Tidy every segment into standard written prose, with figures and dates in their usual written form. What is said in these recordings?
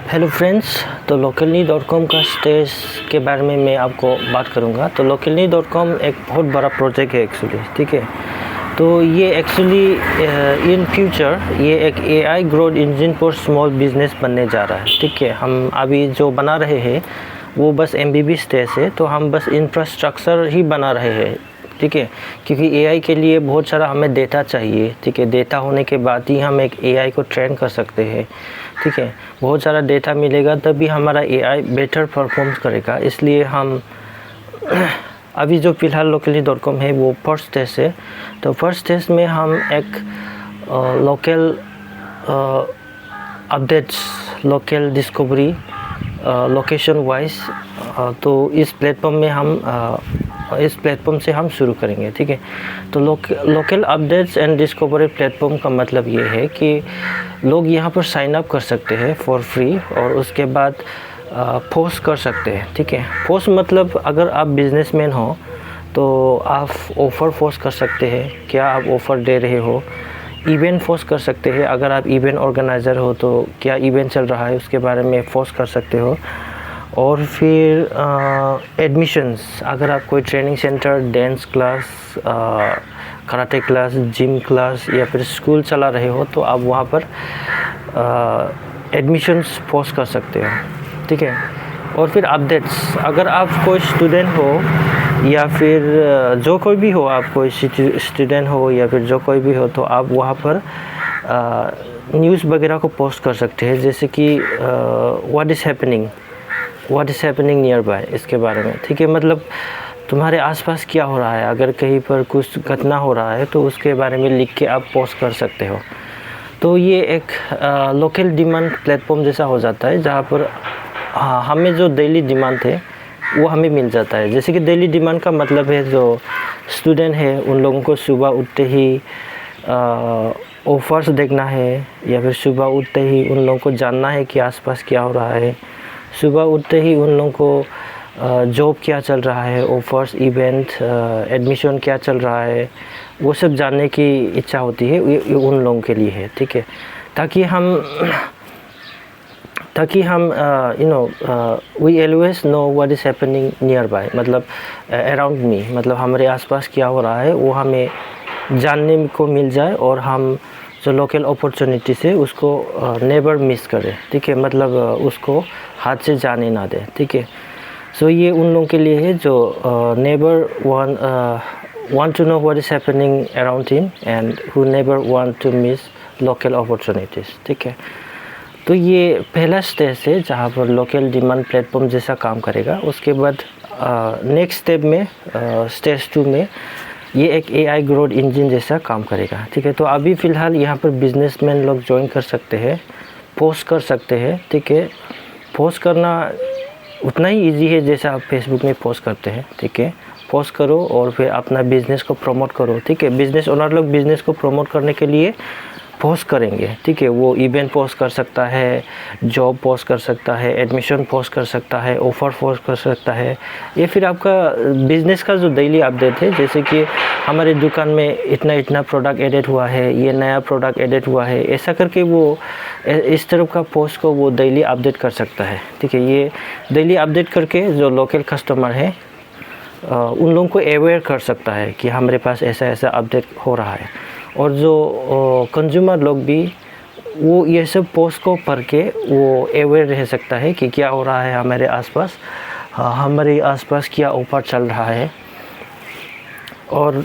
Hello friends, तो लोकलनी.com का stage के बारे में मैं आपको बात करूंगा। तो लोकलनी.com एक बहुत बड़ा प्रोजेक्ट है एक्चुअली, ठीक है। तो ये एक्चुअली इन फ्यूचर ये एक AI growth engine for small business बनने जा रहा है, ठीक है। हम अभी जो बना रहे हैं वो बस एमबीबी स्टेज है, तो हम बस इंफ्रास्ट्रक्चर ही बना रहे हैं, ठीक है। क्योंकि एआई के लिए बहुत सारा हमें डेटा चाहिए, ठीक है। डेटा होने के बाद ही हम एक एआई को ट्रेन कर सकते हैं, ठीक है। बहुत सारा डेटा मिलेगा तभी हमारा एआई बेटर परफॉर्म करेगा। इसलिए हम अभी जो फ़िलहाल लोकलनी.com है वो फर्स्ट स्टेज है। तो फर्स्ट स्टेज में हम एक local updates, local discovery, location wise, तो इस प्लेटफॉर्म से हम शुरू करेंगे, ठीक है। तो local updates and discovery platform का मतलब ये है कि लोग यहाँ पर साइन अप कर सकते हैं फॉर फ्री, और उसके बाद पोस्ट कर सकते हैं, ठीक है। पोस्ट मतलब अगर आप बिजनेसमैन हो तो आप ऑफ़र पोस्ट कर सकते हैं, क्या आप ऑफ़र दे रहे हो। इवेंट पोस्ट कर सकते हैं, अगर आप इवेंट ऑर्गेनाइज़र हो तो क्या इवेंट चल रहा है उसके बारे में पोस्ट कर सकते हो। और फिर एडमिशन्स, अगर आप कोई training centre, dance class, karate class, gym class या फिर स्कूल चला रहे हो तो आप वहाँ पर एडमिशन्स पोस्ट कर सकते हो, ठीक है। और फिर अपडेट्स, अगर आप कोई स्टूडेंट हो या फिर जो कोई भी हो, आप कोई स्टूडेंट हो या फिर जो कोई भी हो, तो आप वहाँ पर न्यूज़ वगैरह को पोस्ट कर सकते हैं, जैसे कि what is happening near by, इसके बारे में, ठीक है। मतलब तुम्हारे आसपास क्या हो रहा है, अगर कहीं पर कुछ घटना हो रहा है तो उसके बारे में लिख के आप पोस्ट कर सकते हो। तो ये एक लोकल डिमांड प्लेटफॉर्म जैसा हो जाता है, जहाँ पर हमें जो डेली डिमांड है वो हमें मिल जाता है। जैसे कि डेली डिमांड का मतलब है जो स्टूडेंट है उन लोगों को सुबह उठते ही ऑफ़र्स देखना है, या फिर सुबह उठते ही उन लोगों को जानना है कि आसपास क्या हो रहा है। सुबह उठते ही उन लोगों को जॉब क्या चल रहा है, ऑफ़र्स, इवेंट, एडमिशन क्या चल रहा है, वो सब जानने की इच्छा होती है। ये उन लोगों के लिए है, ठीक है। ताकि हम we always know what is happening nearby, मतलब अराउंड मी, मतलब हमारे आसपास क्या हो रहा है वो हमें जानने को मिल जाए, और हम जो लोकल अपॉर्चुनिटी से उसको नेवर मिस करें, ठीक है। मतलब उसको हाथ से जाने ना दें, ठीक है। सो ये उन लोगों के लिए है जो never want to know what is happening around him and who never want to miss local opportunities, ठीक है। तो ये पहला स्टेज है जहाँ पर लोकल डिमांड प्लेटफॉर्म जैसा काम करेगा। उसके बाद नेक्स्ट स्टेप में, स्टेज 2 में ये एक एआई ग्रोथ इंजन जैसा काम करेगा, ठीक है। तो अभी फ़िलहाल यहाँ पर बिजनेसमैन लोग ज्वाइन कर सकते हैं, पोस्ट कर सकते हैं, ठीक है। पोस्ट करना उतना ही इजी है जैसा आप फेसबुक में पोस्ट करते हैं, ठीक है। पोस्ट करो और फिर अपना बिज़नेस को प्रमोट करो, ठीक है। बिज़नेस ओनर लोग बिज़नेस को प्रमोट करने के लिए पोस्ट करेंगे, ठीक है। वो इवेंट पोस्ट कर सकता है, जॉब पोस्ट कर सकता है, एडमिशन पोस्ट कर सकता है, ऑफ़र पोस्ट कर सकता है। ये फिर आपका बिज़नेस का जो डेली अपडेट है, जैसे कि हमारे दुकान में इतना प्रोडक्ट एडेड हुआ है, ये नया प्रोडक्ट एडेड हुआ है, ऐसा करके वो इस तरह का पोस्ट को वो डेली अपडेट कर सकता है, ठीक है। ये डेली अपडेट करके जो लोकल कस्टमर है उन लोगों को अवेयर कर सकता है कि हमारे पास ऐसा अपडेट हो रहा है। और जो कंज्यूमर लोग भी वो ये सब पोस्ट को पढ़ के वो अवेयर रह सकता है कि क्या हो रहा है हमारे आसपास, हमारे आसपास क्या ऑफर चल रहा है। और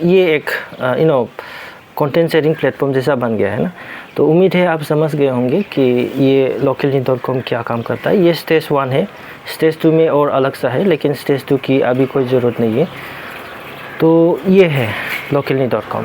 ये एक कंटेंट शेयरिंग प्लेटफॉर्म जैसा बन गया है ना। तो उम्मीद है आप समझ गए होंगे कि ये लोकलनी.com क्या काम करता है। ये स्टेज 1 है, स्टेज 2 में और अलग सा है, लेकिन स्टेज 2 की अभी कोई ज़रूरत नहीं है। तो ये है लोकलनी.com।